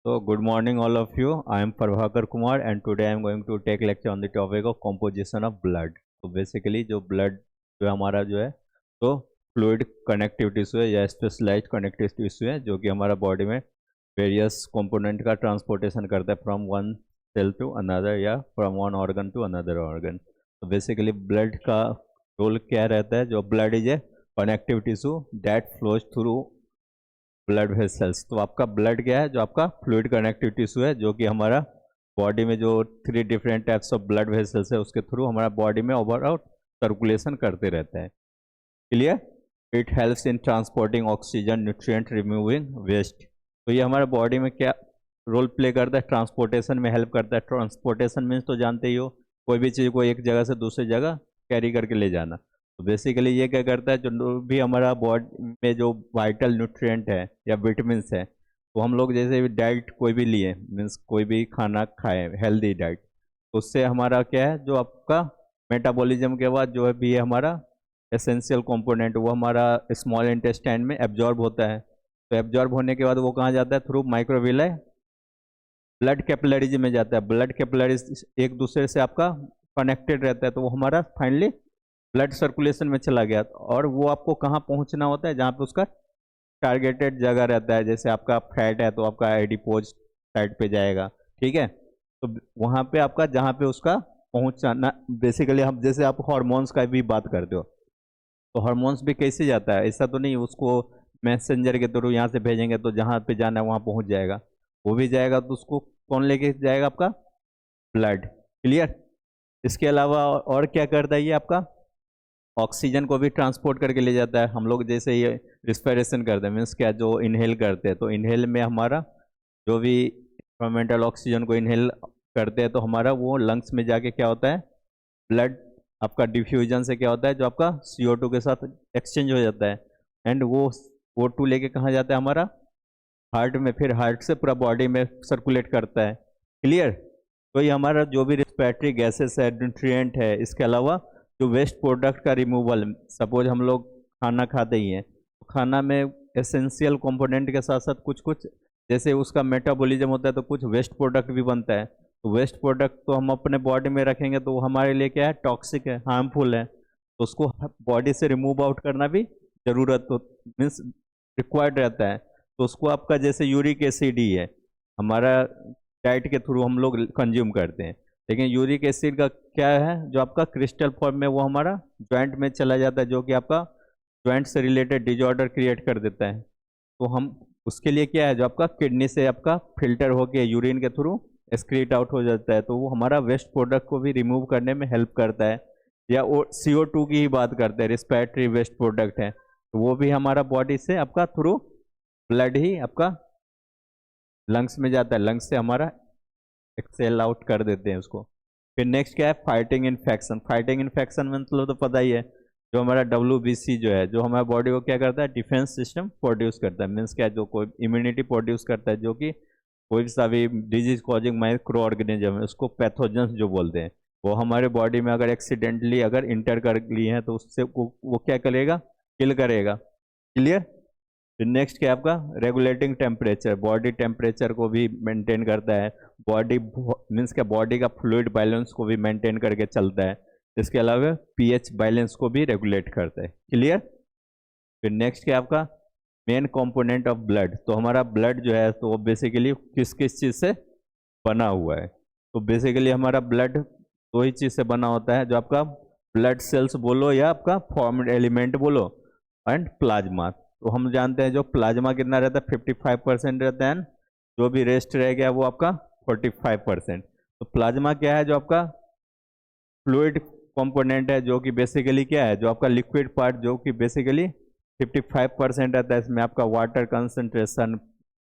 So, good morning, all of you. I am Prabhakar Kumar, and today I am going to take lecture on the topic of composition of blood. तो basically जो blood जो हमारा जो है तो fluid connective tissue है या specialised connective tissue है जो कि हमारा बॉडी में वेरियस कंपोनेंट का ट्रांसपोर्टेशन करता है from one cell to another या from one organ to another organ. तो बेसिकली ब्लड का रोल क्या रहता है? जो blood is a connective tissue that flows through blood vessels. तो आपका ब्लड क्या है? जो आपका फ्लूइड कनेक्टिव टिश्यू है जो कि हमारा बॉडी में जो 3 different types of blood vessels है उसके थ्रू हमारा बॉडी में ओवरऑल सर्कुलेशन करते रहता है। Clear? It helps in transporting oxygen, nutrient, removing waste. तो ये हमारे बॉडी में क्या रोल प्ले करता है? ट्रांसपोर्टेशन में हेल्प करता है। ट्रांसपोर्टेशन मीन्स तो जानते ही हो, कोई भी चीज़ को एक जगह से दूसरी जगह कैरी करके ले जाना। तो बेसिकली ये क्या करता है? जो भी हमारा बॉडी में जो वाइटल न्यूट्रिएंट है या विटामिन्स है, तो हम लोग जैसे भी डाइट कोई भी लिए, मीन्स कोई भी खाना खाएं हेल्दी डाइट, तो उससे हमारा क्या है? जो आपका मेटाबॉलिज्म के बाद जो है भी है हमारा एसेंशियल कंपोनेंट, वो हमारा स्मॉल इंटेस्टाइन में एब्जॉर्ब होता है। तो एब्जॉर्ब होने के बाद वो कहाँ जाता है? थ्रू माइक्रोविलाई ब्लड कैपिलरीज में जाता है। ब्लड कैपिलरीज एक दूसरे से आपका कनेक्टेड रहता है, तो वो हमारा फाइनली ब्लड सर्कुलेशन में चला गया। और वो आपको कहाँ पहुँचना होता है? जहाँ पे उसका टारगेटेड जगह रहता है। जैसे आपका फैट है तो आपका एडिपोज साइड पे जाएगा, ठीक है। तो वहाँ पे आपका जहाँ पे उसका पहुँचाना, बेसिकली हम जैसे आप हार्मोन्स का भी बात करते हो, तो हार्मोन्स भी कैसे जाता है? ऐसा तो नहीं उसको मैसेंजर के थ्रू यहाँ से भेजेंगे तो जहाँ पे जाना है वहाँ पहुँच जाएगा। वो भी जाएगा तो उसको कौन लेके जाएगा? आपका ब्लड। क्लियर? इसके अलावा और क्या करता है ये? आपका ऑक्सीजन को भी ट्रांसपोर्ट करके ले जाता है। हम लोग जैसे ये रिस्पिरेशन करते हैं, मीन्स क्या, जो इनहेल करते हैं, तो इनहेल में हमारा जो भी इन्वायरमेंटल ऑक्सीजन को इनहेल करते हैं तो हमारा वो लंग्स में जाके क्या होता है? ब्लड आपका डिफ्यूजन से क्या होता है? जो आपका CO2 के साथ एक्सचेंज हो जाता है, एंड वो O2 लेके कहाँ जाता है? हमारा हार्ट में। फिर हार्ट से पूरा बॉडी में सर्कुलेट करता है। क्लियर? तो ये हमारा जो भी रिस्पिरेटरी गैसेस है, न्यूट्रिएंट है, इसके अलावा जो वेस्ट प्रोडक्ट का रिमूवल, सपोज हम लोग खाना खाते ही हैं तो खाना में एसेंशियल कंपोनेंट के साथ साथ कुछ कुछ जैसे उसका मेटाबॉलिज्म होता है तो कुछ वेस्ट प्रोडक्ट भी बनता है। तो वेस्ट प्रोडक्ट तो हम अपने बॉडी में रखेंगे तो वो हमारे लिए क्या है? टॉक्सिक है, हार्मफुल है। तो उसको बॉडी से रिमूव आउट करना भी ज़रूरत तो मीन्स रिक्वायर्ड रहता है। तो उसको आपका जैसे यूरिक एसिड ही है, हमारा डाइट के थ्रू हम लोग कंज्यूम करते हैं, लेकिन यूरिक एसिड का क्या है? जो आपका क्रिस्टल फॉर्म में वो हमारा जॉइंट में चला जाता है, जो कि आपका जॉइंट से रिलेटेड डिजॉर्डर क्रिएट कर देता है। तो हम उसके लिए क्या है? जो आपका किडनी से आपका फिल्टर होके यूरिन के थ्रू एक्सक्रीट आउट हो जाता है, तो वो हमारा वेस्ट प्रोडक्ट को भी रिमूव करने में हेल्प करता है। या वो CO2 की ही बात करते हैं, रिस्पिरेटरी वेस्ट प्रोडक्ट है, तो वो भी हमारा बॉडी से आपका थ्रू ब्लड ही आपका लंग्स में जाता है। लंग्स से हमारा एक्सेल आउट कर देते हैं उसको। फिर नेक्स्ट क्या है? Fighting infection. फाइटिंग इन्फेक्शन मतलब तो पता ही है, जो हमारा WBC जो है, जो हमारा बॉडी को क्या करता है? डिफेंस सिस्टम प्रोड्यूस करता है। मीन्स क्या है? जो कोई इम्यूनिटी प्रोड्यूस करता है, जो कि कोई सा भी डिजीज कॉजिंग माइक्रो ऑर्गेनिज्म है उसको पैथोजेंस जो बोलते हैं, वो हमारे बॉडी में अगर एक्सीडेंटली अगर इंटर कर लिए हैं तो उससे वो क्या करेगा? किल करेगा। क्लियर? फिर नेक्स्ट क्या है आपका? Regulating temperature. बॉडी टेम्परेचर को भी मेंटेन करता है। बॉडी मीन्स क्या? बॉडी का फ्लूइड बैलेंस को भी मेंटेन करके चलता है। इसके अलावा pH बैलेंस को भी रेगुलेट करता है। क्लियर? फिर नेक्स्ट क्या है आपका? Main component of blood. तो हमारा ब्लड जो है तो वो बेसिकली किस किस चीज़ से बना हुआ है? तो बेसिकली हमारा ब्लड 2 ही चीज़ से बना होता है, जो आपका ब्लड सेल्स बोलो या आपका फॉर्म्ड एलिमेंट बोलो, एंड प्लाज्मा। तो हम जानते हैं जो प्लाज्मा कितना रहता है? 55% रहता है, जो भी रेस्ट रह गया वो आपका 45%। तो प्लाज्मा क्या है? जो आपका फ्लूइड कंपोनेंट है, जो कि बेसिकली क्या है? जो आपका लिक्विड पार्ट, जो कि बेसिकली 55% रहता है। इसमें आपका वाटर कंसंट्रेशन,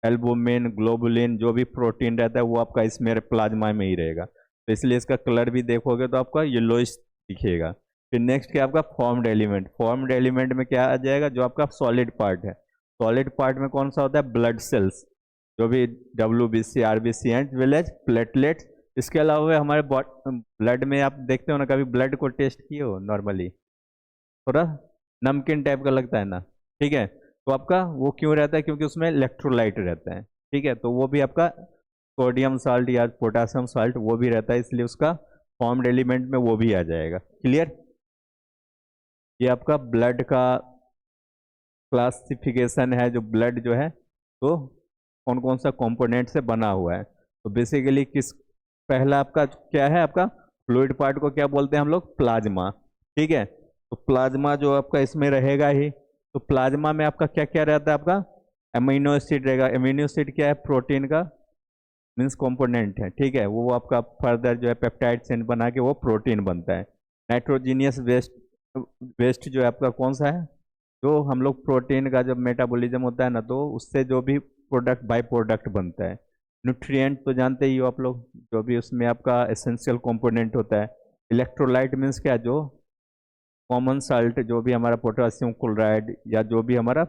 एल्बुमिन, ग्लोबुलिन, जो भी प्रोटीन रहता है वो आपका इसमें प्लाज्मा में ही रहेगा। तो इसलिए इसका कलर भी देखोगे तो आपका येलोइश दिखेगा। फिर नेक्स्ट क्या आपका? Formed element. फॉर्म्ड एलिमेंट में क्या आ जाएगा? जो आपका सॉलिड पार्ट है। सॉलिड पार्ट में कौन सा होता है? ब्लड सेल्स, जो भी WBC, RBC and village platelets. इसके अलावा हमारे ब्लड में आप देखते हो ना, कभी ब्लड को टेस्ट किए हो? नॉर्मली थोड़ा नमकीन टाइप का लगता है ना, ठीक है। तो आपका वो क्यों रहता है? क्योंकि उसमें इलेक्ट्रोलाइट रहता है। ठीक है, तो वो भी आपका सोडियम साल्ट या पोटासियम साल्ट वो भी रहता है, इसलिए उसका फॉर्म्ड एलिमेंट में वो भी आ जाएगा। क्लियर? ये आपका ब्लड का क्लासिफिकेशन है, जो ब्लड जो है तो कौन कौन सा कंपोनेंट से बना हुआ है। तो बेसिकली किस, पहला आपका क्या है, आपका फ्लूइड पार्ट को क्या बोलते हैं हम लोग, प्लाज्मा। ठीक है, तो प्लाज्मा जो आपका इसमें रहेगा ही। तो प्लाज्मा में आपका क्या क्या रहता है, आपका एमिनो एसिड रहेगा। एमिनो एसिड क्या है, प्रोटीन का मीन्स कंपोनेंट है। ठीक है, वो आपका फर्दर जो है पेप्टाइड चेन बना के वो प्रोटीन बनता है। नाइट्रोजीनियस वेस्ट, वेस्ट जो है आपका कौन सा है, जो हम लोग प्रोटीन का जब मेटाबॉलिज्म होता है ना, तो उससे जो भी प्रोडक्ट बाई प्रोडक्ट बनता है। न्यूट्रिएंट तो जानते ही हो आप लोग, जो भी उसमें आपका एसेंशियल कंपोनेंट होता है। इलेक्ट्रोलाइट मीन्स क्या, जो कॉमन साल्ट, जो भी हमारा पोटेशियम क्लोराइड या जो भी हमारा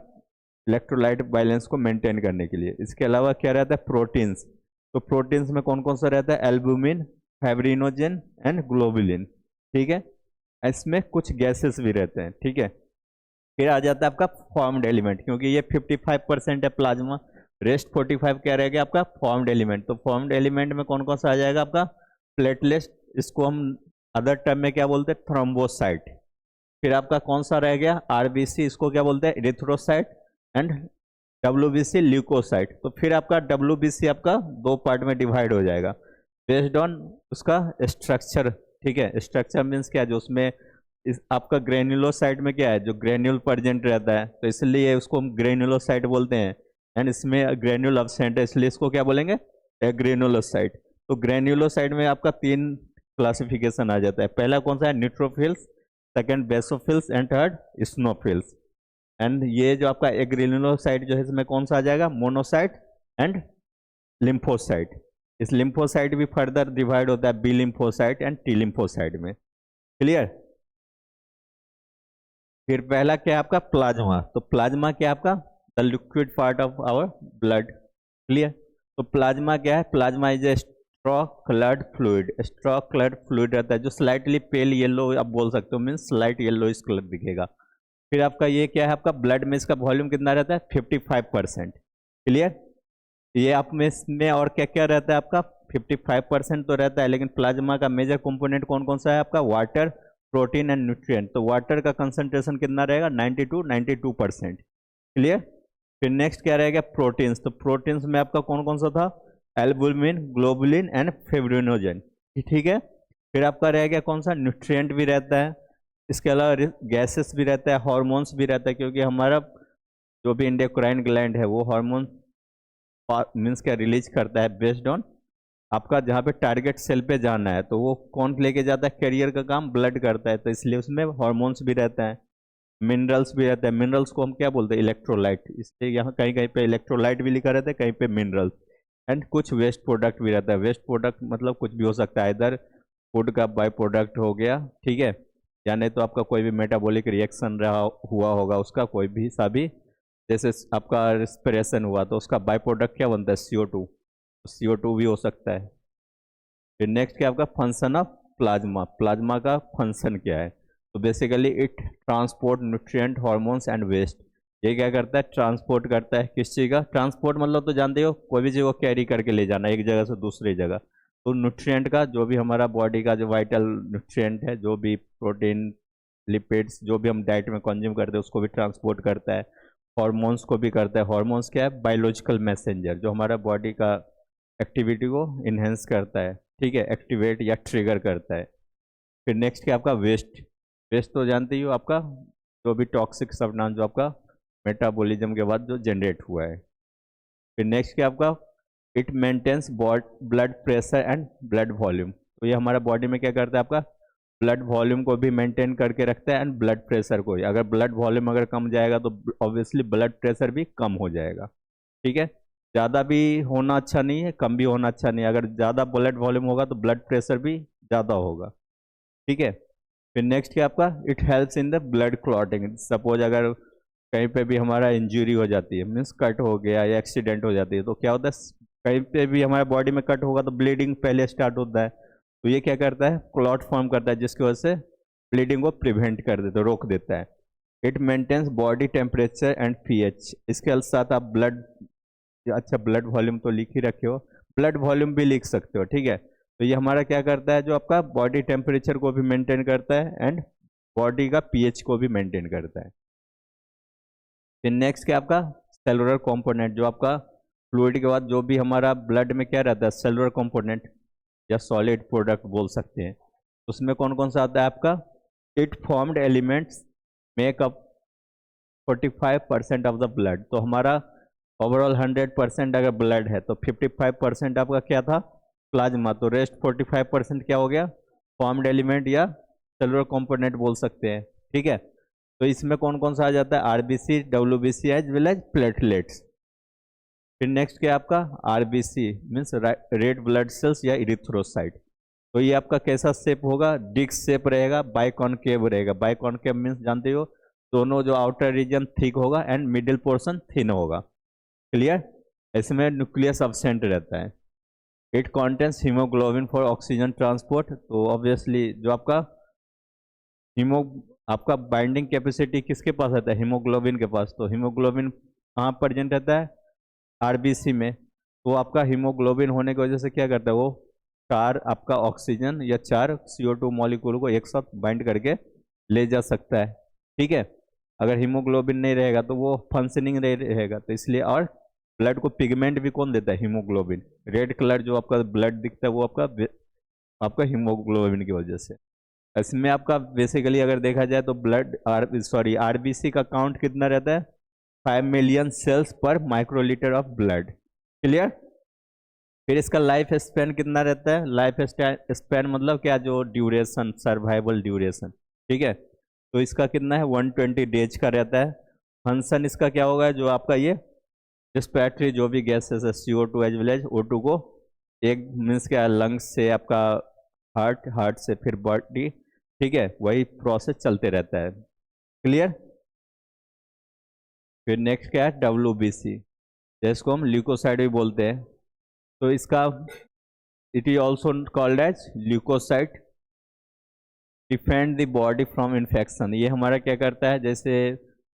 इलेक्ट्रोलाइट बैलेंस को मेंटेन करने के लिए। इसके अलावा क्या रहता है, प्रोटीन्स। तो प्रोटीन्स में कौन कौन सा रहता है, एल्बुमिन, फाइब्रिनोजेन एंड ग्लोबुलिन। ठीक है, इसमें कुछ गैसेस भी रहते हैं। ठीक है, फिर आ जाता है आपका फॉर्म्ड एलिमेंट, क्योंकि ये 55% है प्लाज्मा, रेस्ट 45 क्या रहेगा आपका फॉर्म्ड एलिमेंट। तो फॉर्म्ड एलिमेंट में कौन कौन सा आ जाएगा आपका, प्लेटलेट, इसको हम अदर टर्म में क्या बोलते हैं, थ्रोम्बोसाइट। फिर आपका कौन सा रह गया, आरबीसी, इसको क्या बोलते हैं, इरिथ्रोसाइट एंड डब्ल्यूबीसी ल्यूकोसाइट। तो फिर आपका डब्ल्यूबीसी आपका दो पार्ट में डिवाइड हो जाएगा बेस्ड ऑन उसका स्ट्रक्चर। ठीक है, स्ट्रक्चर मीन्स क्या है, जो उसमें आपका ग्रेन्युलोसाइट में क्या है, जो ग्रेन्यूल प्रेजेंट रहता है, तो इसलिए उसको हम ग्रेन्युलोसाइट बोलते हैं। एंड इसमें ग्रेन्यूल अब्सेंट है, इसलिए इसको क्या बोलेंगे, ग्रेन्युलोसाइट। तो ग्रेन्युलोसाइट में आपका तीन क्लासिफिकेशन आ जाता है। पहला कौन सा है, neutrophils, second basophils and third स्नोफिल्स। And ये जो आपका एग्रेनुलोसाइट जो है, इसमें कौन सा आ जाएगा, मोनोसाइट एंड लिम्फोसाइट। इस लिम्फोसाइट भी फर्दर डिवाइड होता है B lymphocyte and T lymphocyte में। क्लियर? फिर पहला क्या है आपका, प्लाज्मा। तो प्लाज्मा क्या है आपका, the liquid part of our blood. Clear? तो प्लाज्मा क्या है, plasma is a straw coloured fluid. Straw coloured fluid रहता है, जो स्लाइटली पेल येलो आप बोल सकते हो, मीन्स स्लाइट येलो इस कलर दिखेगा। फिर आपका ये क्या है, आपका ब्लड में इसका वॉल्यूम कितना रहता है, 55%। क्लियर? ये आप में इसमें और क्या क्या रहता है आपका, 55% तो रहता है, लेकिन प्लाज्मा का मेजर कंपोनेंट कौन कौन सा है आपका, वाटर, प्रोटीन एंड न्यूट्रिएंट। तो वाटर का कंसंट्रेशन कितना रहेगा, 92% क्लियर? फिर नेक्स्ट क्या रहेगा, प्रोटीन्स। तो प्रोटीन्स में आपका कौन कौन सा था, एल्बुमिन, ग्लोबुलिन एंड फिब्रिनोजन। ठीक है, फिर आपका रह गया कौन सा, न्यूट्रिएंट भी रहता है। इसके अलावा गैसेस भी रहता है, हॉर्मोन्स भी रहता है, क्योंकि हमारा जो भी इंडोक्राइन ग्लैंड है वो हार्मोन मीन्स क्या रिलीज करता है बेस्ड ऑन आपका जहाँ पे टारगेट सेल पे जाना है, तो वो कौन लेके जाता है, कैरियर का काम ब्लड करता है, तो इसलिए उसमें हॉर्मोन्स भी रहता है। मिनरल्स भी रहता है, मिनरल्स को हम क्या बोलते हैं, इलेक्ट्रोलाइट। इसलिए यहाँ कहीं कहीं पे इलेक्ट्रोलाइट भी लिखा रहता है, कहीं पे मिनरल्स। एंड कुछ वेस्ट प्रोडक्ट भी रहता है। वेस्ट प्रोडक्ट मतलब कुछ भी हो सकता है, इधर फूड का बाई प्रोडक्ट हो गया, ठीक है, या नहीं तो आपका कोई भी मेटाबॉलिक रिएक्शन रहा हुआ होगा उसका कोई भी सा भी, जैसे आपका रिस्पिरेशन हुआ तो उसका बाई प्रोडक्ट क्या बनता है, CO2। CO2 भी हो सकता है। फिर नेक्स्ट क्या आपका फंक्शन ऑफ प्लाज्मा। प्लाज्मा का फंक्शन क्या है, तो basically it transport nutrient, hormones and waste. ये क्या करता है, ट्रांसपोर्ट करता है। किस चीज़ का ट्रांसपोर्ट, मतलब तो जानते हो कोई भी चीज़ को कैरी करके ले जाना एक जगह से दूसरी जगह। तो न्यूट्रिएंट का, जो भी हमारा बॉडी का जो वाइटल न्यूट्रिएंट है, जो भी प्रोटीन, लिपिड्स, जो भी हम डाइट में कंज्यूम करते हैं उसको भी ट्रांसपोर्ट करता है। हॉर्मोन्स को भी करता है। हॉर्मोन्स क्या है, बायोलॉजिकल मैसेंजर, जो हमारा बॉडी का एक्टिविटी को इन्हेंस करता है, ठीक है, एक्टिवेट या ट्रिगर करता है। फिर नेक्स्ट क्या आपका वेस्ट। वेस्ट तो जानते ही हो आपका, जो भी टॉक्सिक सब्सटेंस जो आपका मेटाबॉलिज्म के बाद जो जनरेट हुआ है। फिर नेक्स्ट क्या आपका, it maintains blood pressure and blood volume. तो ये हमारा बॉडी में क्या करता है, आपका ब्लड वॉल्यूम को भी मेंटेन करके रखता है एंड ब्लड प्रेशर को। अगर ब्लड वॉल्यूम अगर कम जाएगा तो ऑब्वियसली ब्लड प्रेशर भी कम हो जाएगा। ठीक है, ज़्यादा भी होना अच्छा नहीं है, कम भी होना अच्छा नहीं है। अगर ज़्यादा ब्लड वॉल्यूम होगा तो ब्लड प्रेशर भी ज़्यादा होगा। ठीक है, फिर नेक्स्ट क्या आपका, it helps in the blood clotting. Suppose अगर कहीं पे भी हमारा इंजरी हो जाती है, मीन्स कट हो गया या एक्सीडेंट हो जाती है, तो क्या होता है, कहीं पे भी हमारे बॉडी में कट होगा तो ब्लीडिंग पहले स्टार्ट होता है। तो ये क्या करता है, क्लॉट फॉर्म करता है, जिसकी वजह से ब्लीडिंग को प्रिवेंट कर देता है, रोक देता है। It maintains body temperature and pH। इसके साथ आप ब्लड अच्छा ब्लड वॉल्यूम तो लिख ही रखे हो, ब्लड वॉल्यूम भी लिख सकते हो, ठीक है। तो ये हमारा क्या करता है, जो आपका बॉडी टेम्परेचर को भी मेंटेन करता है एंड बॉडी का पीएच को भी मेंटेन करता है। फिर नेक्स्ट क्या आपका सेलुलर कंपोनेंट, जो आपका फ्लूइड के बाद जो भी हमारा ब्लड में क्या रहता है, सेलुलर कंपोनेंट या सॉलिड प्रोडक्ट बोल सकते हैं। उसमें कौन कौन सा आता है आपका, it formed elements make up 45% of the blood. तो हमारा ओवरऑल 100% अगर ब्लड है तो 55% आपका क्या था, प्लाज्मा। तो रेस्ट 45% क्या हो गया, फॉर्म्ड एलिमेंट या सेलुलर कंपोनेंट बोल सकते हैं, ठीक है। तो इसमें कौन कौन सा आ जाता है, RBC, WBC as well as platelets. फिर नेक्स्ट क्या आपका RBC means red blood cells या इरिथ्रोसाइट। तो ये आपका कैसा शेप होगा, डिस्क शेप रहेगा, बाइकॉनकेव रहेगा। बाइकॉनकेव मीन्स जानते हो, दोनों जो आउटर रीजन थिक होगा एंड मिडिल पोर्शन थिन होगा, क्लियर। इसमें न्यूक्लियस अब्सेंट रहता है। It contains haemoglobin for oxygen transport. तो ऑब्वियसली जो आपका हीमो आपका बाइंडिंग कैपेसिटी किसके पास रहता है, हीमोग्लोबिन के पास। तो हीमोग्लोबिन कहाँ प्रेजेंट रहता है, आरबीसी में। तो आपका हीमोग्लोबिन होने की वजह से क्या करता है, वो 4 आपका ऑक्सीजन या 4 CO2 मॉलिक्यूल को एक साथ बाइंड करके ले जा सकता है, ठीक है। अगर हीमोग्लोबिन नहीं रहेगा तो वो फंक्शनिंग नहीं रहेगा, तो इसलिए। और ब्लड को पिगमेंट भी कौन देता है, हीमोग्लोबिन। रेड कलर जो आपका ब्लड दिखता है वो आपका आपका हीमोग्लोबिन की वजह से। इसमें आपका बेसिकली अगर देखा जाए तो आरबीसी का काउंट कितना रहता है, 5 मिलियन सेल्स पर माइक्रोलीटर ऑफ ब्लड, क्लियर। फिर इसका लाइफ स्पैन कितना रहता है, लाइफ स्पैन मतलब क्या, जो ड्यूरेशन, सर्वाइवल ड्यूरेशन, ठीक है। तो इसका कितना है, 120 डेज का रहता है। फंक्शन इसका क्या होगा, जो आपका ये रेस्पिरेटरी जो भी गैसेस है, CO2 as well as O2 को एक मीन्स क्या, लंग्स से आपका हार्ट से फिर बॉडी, ठीक है, वही प्रोसेस चलते रहता है, क्लियर। फिर नेक्स्ट क्या है, WBC, जिसको हम ल्यूकोसाइड भी बोलते हैं। तो इसका it is also called as leucocyte, defend the body from infection. ये हमारा क्या करता है, जैसे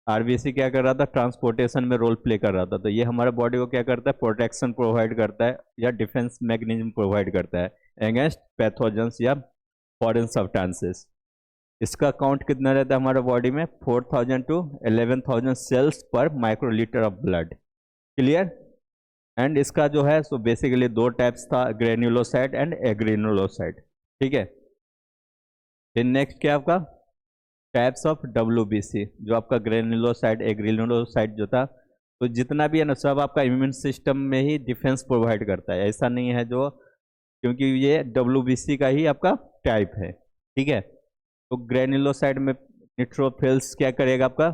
आरबीसी क्या कर रहा था, ट्रांसपोर्टेशन में रोल प्ले कर रहा था। तो ये हमारे बॉडी को क्या करता है, प्रोटेक्शन प्रोवाइड करता है या डिफेंस मैकेनिज्म प्रोवाइड करता है अगेंस्ट पैथोजेंस या फॉरेन सब्सटेंसेस। इसका काउंट कितना रहता है हमारे बॉडी में, 4000 to 11000 सेल्स पर microlitre of blood, clear. And इसका जो है सो बेसिकली 2 टाइप्स था, ग्रेन्युलोसाइट एंड एग्रेनुलोसाइट, ठीक है। फिर नेक्स्ट क्या आपका टाइप्स ऑफ WBC, जो आपका ग्रेन्युलोसाइट एग्रेनुलोसाइट जो था। तो जितना भी है ना, सब आपका इम्यून सिस्टम में ही डिफेंस प्रोवाइड करता है, ऐसा नहीं है जो, क्योंकि ये WBC का ही आपका टाइप है, ठीक है। तो ग्रेन्युलोसाइट में न्यूट्रोफिल्स क्या करेगा, आपका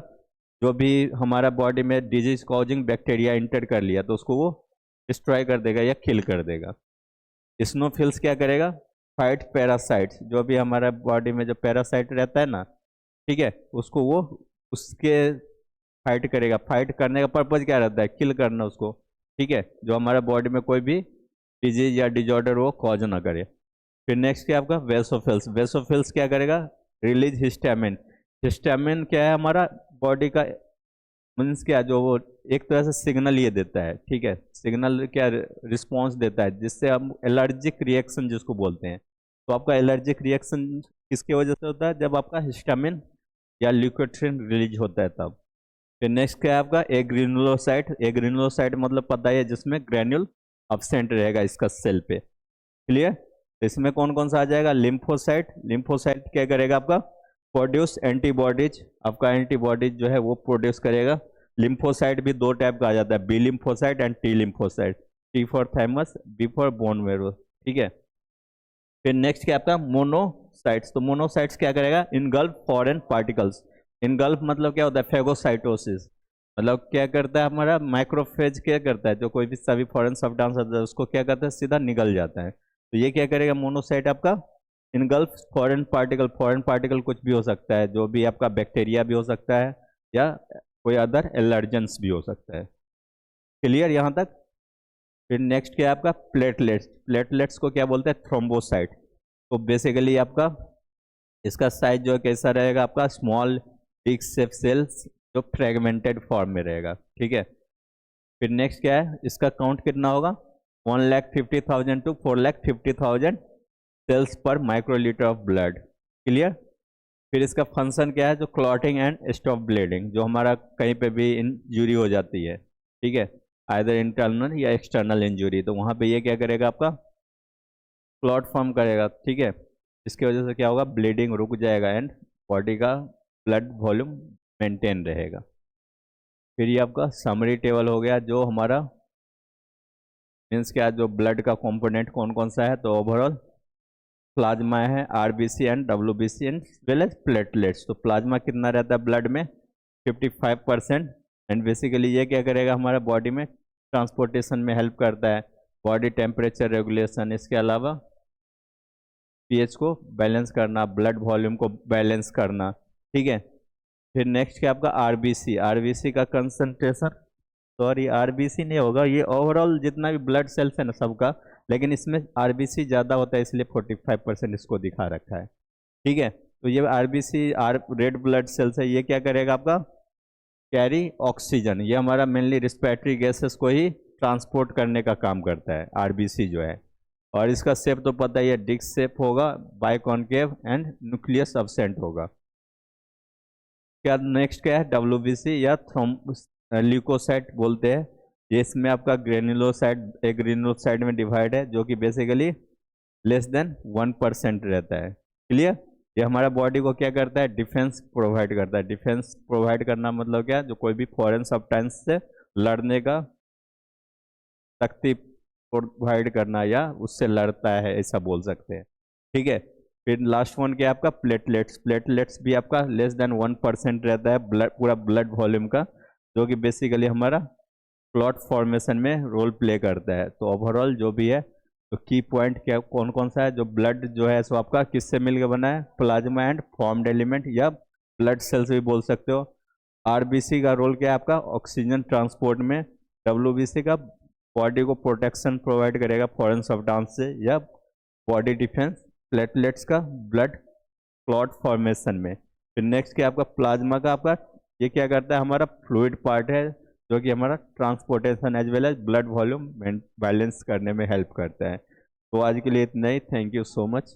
जो भी हमारा बॉडी में डिजीज कॉजिंग बैक्टीरिया इंटर कर लिया तो उसको वो डिस्ट्रॉय कर देगा या किल कर देगा। स्नोफिल्स क्या करेगा, फाइट पैरासाइट्स, जो भी हमारा बॉडी में जो पैरासाइट रहता है ना, ठीक है, उसको वो उसके फाइट करेगा। फाइट करने का पर्पज क्या रहता है, किल करना उसको, ठीक है, जो हमारा बॉडी में कोई भी डिजीज या डिजॉर्डर वो कॉज ना करे। फिर नेक्स्ट क्या आपका वेसोफिल्स, वेसोफिल्स क्या करेगा, रिलीज हिस्टामिन। हिस्टामिन क्या है हमारा बॉडी का मीन्स क्या, जो वो एक तरह से सिग्नल ये देता है, ठीक है, सिग्नल क्या रिस्पॉन्स देता है, जिससे हम एलर्जिक रिएक्शन जिसको बोलते हैं। तो आपका एलर्जिक रिएक्शन किसकी वजह से होता है, जब आपका हिस्टामिन या ल्यूकोट्रिन रिलीज होता है तब। फिर नेक्स्ट क्या है आपका एग्रेनुलोसाइट, एग्रेनुलोसाइट मतलब पता है जिसमें ग्रेन्यूल अब्सेंट रहेगा इसका सेल पे, क्लियर। इसमें कौन कौन सा आ जाएगा, लिम्फोसाइट, लिम्फोसाइट क्या करेगा आपका प्रोड्यूस एंटीबॉडीज, आपका एंटीबॉडीज जो है वो प्रोड्यूस करेगा। लिम्फोसाइट भी 2 टाइप का आ जाता है, B lymphocyte and T lymphocyte, T for thymus, B for bone marrow, ठीक है। फिर नेक्स्ट क्या आपका मोनोसाइट्स, तो मोनोसाइट्स क्या करेगा, इनगल्फ फॉरेन पार्टिकल्स। इनगल्फ मतलब क्या होता है, फेगोसाइटोसिस, मतलब क्या करता है हमारा माइक्रोफेज क्या करता है, जो कोई भी सभी फॉरेन सब्सटेंस होता है उसको क्या करता है, सीधा निगल जाता है। तो ये क्या करेगा, मोनोसाइट आपका engulf foreign particle, foreign particle कुछ भी हो सकता है, जो भी आपका बैक्टीरिया भी हो सकता है या कोई अदर एलर्जेंस भी हो सकता है, क्लियर यहाँ तक। फिर नेक्स्ट क्या है आपका प्लेटलेट्स, प्लेटलेट्स को क्या बोलते हैं, थ्रोम्बोसाइट। तो बेसिकली आपका इसका साइज जो है कैसा रहेगा, आपका स्मॉल डिस्क शेप सेल्स जो फ्रेगमेंटेड फॉर्म में रहेगा, ठीक है। फिर नेक्स्ट क्या है, इसका काउंट कितना होगा, 1,50,000 to 4,50,000 सेल्स पर माइक्रोलीटर ऑफ ब्लड। क्लियर। फिर इसका फंक्शन क्या है, जो क्लॉटिंग एंड स्टॉप ब्लीडिंग, जो हमारा कहीं पे भी इंजरी हो जाती है, ठीक है, आइदर इंटरनल या एक्सटर्नल इंजरी, तो वहाँ पे ये क्या करेगा, आपका क्लॉट फॉर्म करेगा, ठीक है। इसकी वजह से क्या होगा, ब्लीडिंग रुक जाएगा एंड बॉडी का ब्लड वॉल्यूम मेंटेन रहेगा। फिर ये आपका समरी टेबल हो गया, जो हमारा मीन्स क्या, जो ब्लड का कंपोनेंट कौन कौन सा है, तो ओवरऑल प्लाज्मा है, RBC and WBC and well as platelets. तो प्लाज्मा कितना रहता है ब्लड में, 55%। एंड बेसिकली ये क्या करेगा, हमारा बॉडी में ट्रांसपोर्टेशन में हेल्प करता है, बॉडी टेम्परेचर रेगुलेशन, इसके अलावा पीएच को बैलेंस करना, ब्लड वॉल्यूम को बैलेंस करना, ठीक है। फिर नेक्स्ट क्या आपका आरबीसी, आरबीसी का कंसंट्रेशन, सॉरी आरबीसी नहीं होगा, ये ओवरऑल जितना भी ब्लड सेल्स है ना सबका, लेकिन इसमें आरबीसी ज़्यादा होता है इसलिए 45% इसको दिखा रखा है, ठीक है। तो ये आरबीसी रेड ब्लड सेल्स है, ये क्या करेगा आपका, कैरी ऑक्सीजन, ये हमारा मेनली रिस्पिरेटरी गैसेस को ही ट्रांसपोर्ट करने का काम करता है आरबीसी जो है। और इसका शेप तो पता ही है, डिस्क शेप होगा, बाइकॉन्केव एंड न्यूक्लियस अब्सेंट होगा। क्या नेक्स्ट क्या है, डब्ल्यूबीसी या ल्यूकोसाइट बोलते हैं, ये इसमें आपका ग्रेनुलोसाइट, एक ग्रेनुलोसाइट में डिवाइड है, जो कि बेसिकली लेस देन 1% रहता है। क्लियर। ये हमारा बॉडी को क्या करता है, डिफेंस प्रोवाइड करता है। डिफेंस प्रोवाइड करना मतलब क्या, जो कोई भी फॉरेन सब्सटेंस से लड़ने का शक्ति प्रोवाइड करना, या उससे लड़ता है ऐसा बोल सकते हैं, ठीक है। फिर लास्ट वन क्या है आपका, प्लेटलेट्स, प्लेटलेट्स भी आपका लेस देन 1% रहता है ब्लड, पूरा ब्लड वॉल्यूम का, जो कि बेसिकली हमारा क्लॉट फॉर्मेशन में रोल प्ले करता है। तो ओवरऑल जो भी है, तो की पॉइंट क्या कौन कौन सा है, जो ब्लड जो है सो आपका किससे मिलकर बना है, प्लाज्मा एंड फॉर्म्ड एलिमेंट या ब्लड सेल्स भी बोल सकते हो। आरबीसी का रोल क्या है आपका, ऑक्सीजन ट्रांसपोर्ट में। डब्ल्यूबीसी का बॉडी को प्रोटेक्शन प्रोवाइड करेगा फॉरेन सब्सटेंस से या बॉडी डिफेंस। प्लेटलेट्स का ब्लड क्लॉट फॉर्मेशन में। फिर नेक्स्ट क्या आपका, प्लाज्मा का आपका ये क्या करता है, हमारा फ्लूइड पार्ट है, जो कि हमारा transportation as well as blood volume balance करने में हेल्प करता है। तो आज के लिए इतना ही, थैंक यू सो मच।